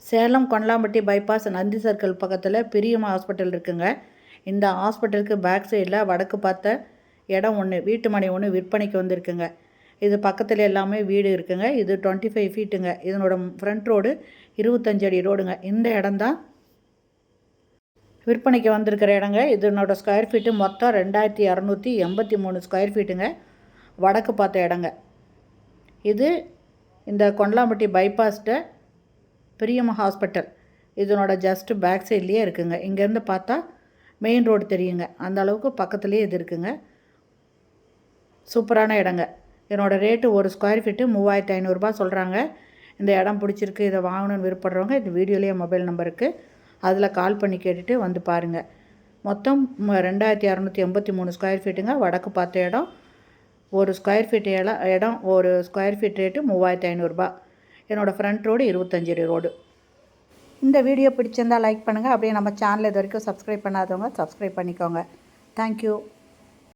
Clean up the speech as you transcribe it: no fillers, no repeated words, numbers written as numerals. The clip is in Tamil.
சேலம் கொண்டலாம்பட்டி பைபாஸ் நந்தி சர்க்கிள் பக்கத்தில் பிரியம் ஹாஸ்பிட்டல் இருக்குங்க. இந்த ஹாஸ்பிட்டலுக்கு பேக் சைடில் வடக்கு பார்த்த இடம் ஒன்று, வீட்டு மனை ஒன்று விற்பனைக்கு வந்திருக்குங்க. இது பக்கத்தில் எல்லாமே வீடு இருக்குங்க. இது 25 ஃபீட்டுங்க. இதனோட ஃப்ரண்ட் ரோடு 25 அடி ரோடுங்க. இந்த இடம் தான் விற்பனைக்கு வந்திருக்கிற இடங்க. இதனோட ஸ்கொயர் ஃபீட்டு மொத்தம் 2283 ஸ்கொயர் ஃபீட்டுங்க. வடக்கு பார்த்த இடங்க. இது இந்த கொண்டலாம்பட்டி பைபாஸ்ட்ட பிரியம் ஹாஸ்பிட்டல் இதனோட ஜஸ்ட்டு பேக் சைட்லேயே இருக்குங்க. இங்கேருந்து பார்த்தா மெயின் ரோடு தெரியுங்க. அந்த அளவுக்கு பக்கத்துலேயே இது இருக்குங்க. சூப்பரான இடங்க. இதனோட ரேட்டு ஒரு ஸ்கொயர் ஃபீட்டு 3500 சொல்கிறாங்க. இந்த இடம் பிடிச்சிருக்கு, இதை வாங்கணும்னு விருப்பப்படுறவங்க இந்த வீடியோலேயே மொபைல் நம்பருக்கு அதில் கால் பண்ணி கேட்டுட்டு வந்து பாருங்கள். மொத்தம் 2283 ஸ்கொயர் ஃபீட்டுங்க. வடக்கு பார்த்த இடம். ஒரு ஸ்கொயர் ஃபீட் இடம் ஒரு ஸ்கொயர் ஃபீட் ரேட்டு 3500. என்னோடய ஃப்ரண்ட் ரோடு 25 அடி ரோடு. இந்த வீடியோ பிடிச்சிருந்தால் லைக் பண்ணுங்கள். அப்படியே நம்ம சேனல் இது வரைக்கும் சப்ஸ்கிரைப் பண்ணாதவங்க சப்ஸ்கிரைப் பண்ணிக்கோங்க. தேங்க்யூ.